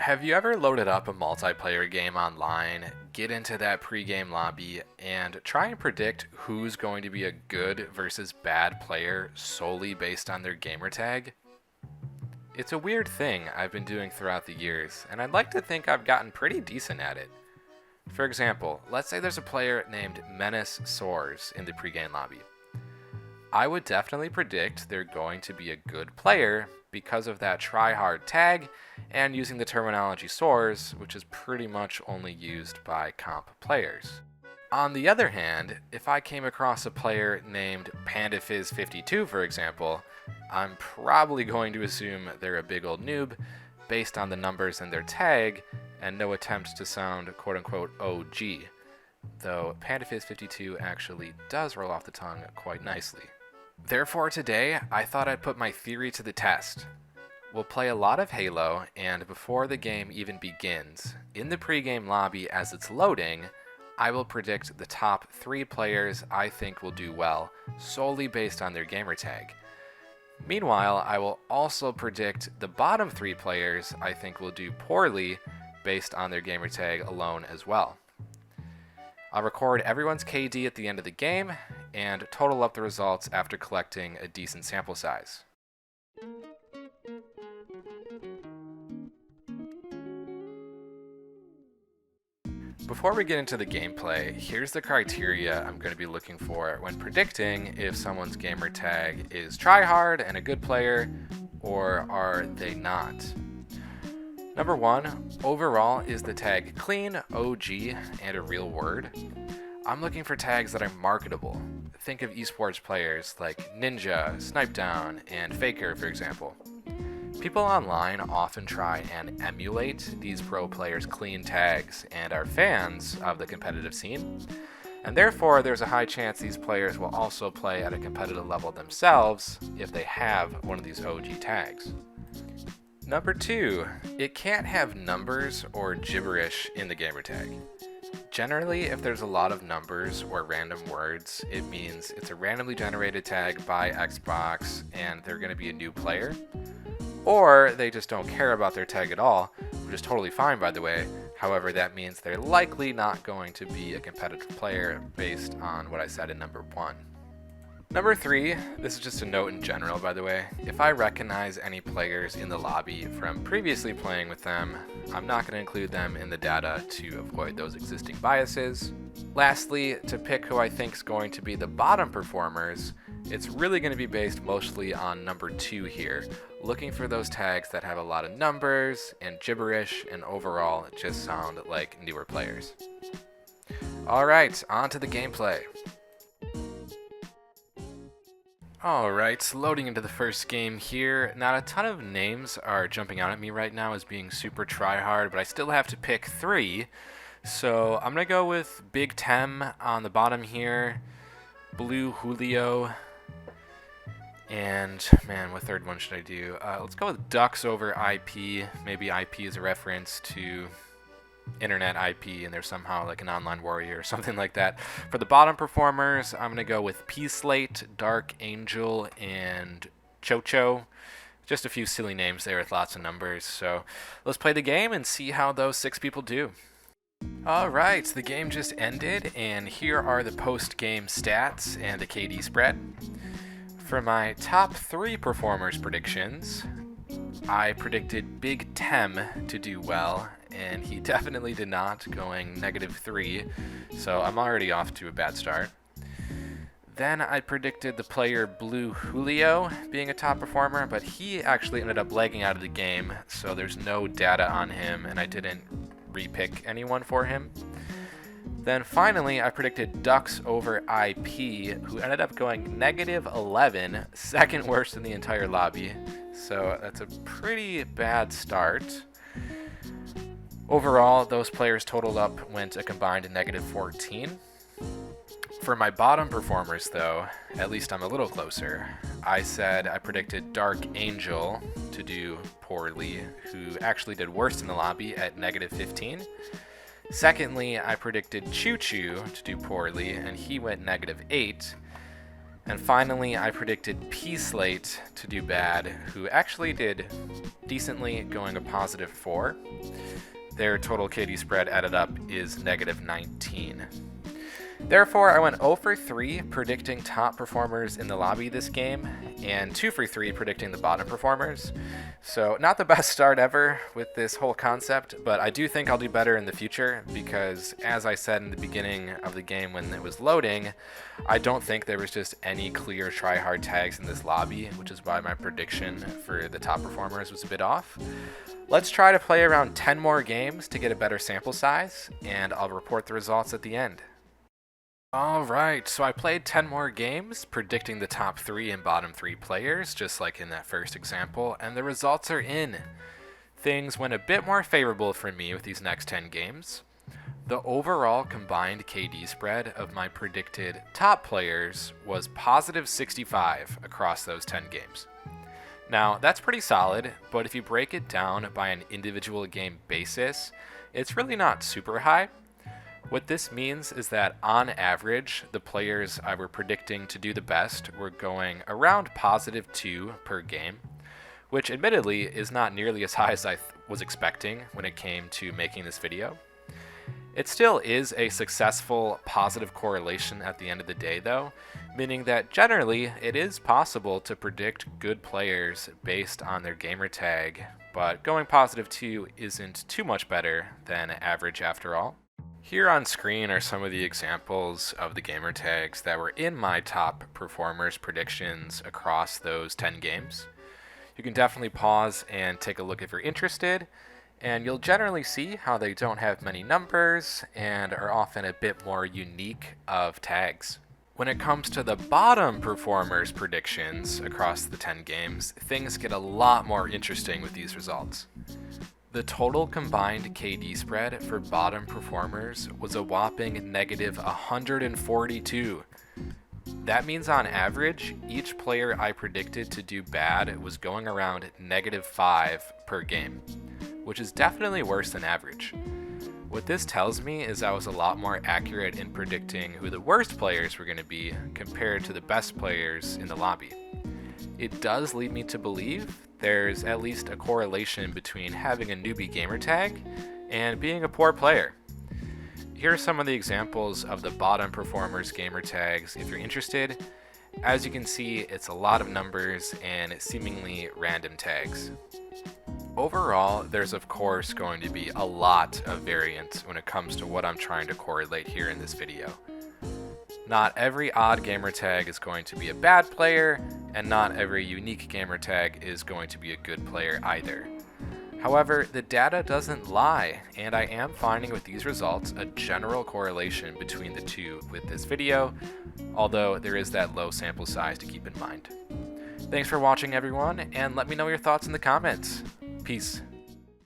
Have you ever loaded up a multiplayer game online, get into that pregame lobby, and try and predict who's going to be a good versus bad player solely based on their gamer tag? It's a weird thing I've been doing throughout the years, and I'd like to think I've gotten pretty decent at it. For example, let's say there's a player named Menace Soars in the pregame lobby. I would definitely predict they're going to be a good player because of that try-hard tag and using the terminology soars, which is pretty much only used by comp players. On the other hand, if I came across a player named PandaFizz52, for example, I'm probably going to assume they're a big old noob based on the numbers in their tag and no attempts to sound quote-unquote OG, though PandaFizz52 actually does roll off the tongue quite nicely. Therefore today, I thought I'd put my theory to the test. We'll play a lot of Halo, and before the game even begins, in the pregame lobby as it's loading, I will predict the top 3 players I think will do well, solely based on their gamertag. Meanwhile, I will also predict the bottom 3 players I think will do poorly, based on their gamertag alone as well. I'll record everyone's KD at the end of the game, and total up the results after collecting a decent sample size. Before we get into the gameplay, here's the criteria I'm going to be looking for when predicting if someone's gamer tag is tryhard and a good player, or are they not. Number 1, overall, is the tag clean, OG, and a real word? I'm looking for tags that are marketable. Think of esports players like Ninja, Snipedown, and Faker, for example. People online often try and emulate these pro players' clean tags and are fans of the competitive scene, and therefore there's a high chance these players will also play at a competitive level themselves if they have one of these OG tags. Number 2, it can't have numbers or gibberish in the gamertag. Generally, if there's a lot of numbers or random words, it means it's a randomly generated tag by Xbox and they're going to be a new player. Or they just don't care about their tag at all, which is totally fine, by the way. However, that means they're likely not going to be a competitive player based on what I said in number 1. Number 3, this is just a note in general, by the way. If I recognize any players in the lobby from previously playing with them, I'm not going to include them in the data to avoid those existing biases. Lastly, to pick who I think is going to be the bottom performers, it's really going to be based mostly on number 2 here, looking for those tags that have a lot of numbers and gibberish and overall just sound like newer players. Alright, on to the gameplay. Alright, loading into the first game here. Not a ton of names are jumping out at me right now as being super tryhard, but I still have to pick 3. So I'm going to go with Big Tem on the bottom here, Blue Julio, and man, what third one should I do? Let's go with Ducks over IP. Maybe IP is a reference to internet IP and there's somehow like an online warrior or something like that. For the bottom performers, I'm going to go with P-Slate, Dark Angel, and Chocho. Just a few silly names there with lots of numbers. So let's play the game and see how those 6 people do. Alright, the game just ended and here are the post-game stats and the KD spread. For my top 3 performers predictions, I predicted Big Tem to do well, and he definitely did not, going -3, so I'm already off to a bad start. Then I predicted the player Blue Julio being a top performer, but he actually ended up lagging out of the game, so there's no data on him, and I didn't repick anyone for him. Then finally, I predicted Ducks over IP, who ended up going -11, second worst in the entire lobby. So that's a pretty bad start. Overall, those players totaled up went a combined -14. For my bottom performers, though, at least I'm a little closer. I predicted Dark Angel to do poorly, who actually did worst in the lobby at -15. Secondly, I predicted Choo Choo to do poorly, and he went -8. And finally, I predicted P-Slate to do bad, who actually did decently, going a positive 4. Their total KD spread added up is negative 19. Therefore, I went 0 for 3 predicting top performers in the lobby this game, and 2 for 3 predicting the bottom performers. So not the best start ever with this whole concept, but I do think I'll do better in the future because, as I said in the beginning of the game when it was loading, I don't think there was just any clear tryhard tags in this lobby, which is why my prediction for the top performers was a bit off. Let's try to play around 10 more games to get a better sample size, and I'll report the results at the end. Alright, so I played 10 more games, predicting the top 3 and bottom 3 players, just like in that first example, and the results are in. Things went a bit more favorable for me with these next 10 games. The overall combined KD spread of my predicted top players was positive 65 across those 10 games. Now, that's pretty solid, but if you break it down by an individual game basis, it's really not super high. What this means is that, on average, the players I were predicting to do the best were going around positive 2 per game, which admittedly is not nearly as high as I was expecting when it came to making this video. It still is a successful positive correlation at the end of the day though, meaning that generally it is possible to predict good players based on their gamertag, but going positive 2 isn't too much better than average after all. Here on screen are some of the examples of the gamertags that were in my top performers predictions across those 10 games. You can definitely pause and take a look if you're interested, and you'll generally see how they don't have many numbers and are often a bit more unique of tags. When it comes to the bottom performers predictions across the 10 games, things get a lot more interesting with these results. The total combined KD spread for bottom performers was a whopping negative 142. That means on average, each player I predicted to do bad was going around negative 5 per game, which is definitely worse than average. What this tells me is I was a lot more accurate in predicting who the worst players were going to be compared to the best players in the lobby. It does lead me to believe there's at least a correlation between having a newbie gamertag and being a poor player. Here are some of the examples of the bottom performers gamertags if you're interested. As you can see, it's a lot of numbers and seemingly random tags. Overall, there's of course going to be a lot of variance when it comes to what I'm trying to correlate here in this video. Not every odd gamertag is going to be a bad player, and not every unique gamertag is going to be a good player either. However, the data doesn't lie, and I am finding with these results a general correlation between the two with this video, although there is that low sample size to keep in mind. Thanks for watching everyone, and let me know your thoughts in the comments. Peace.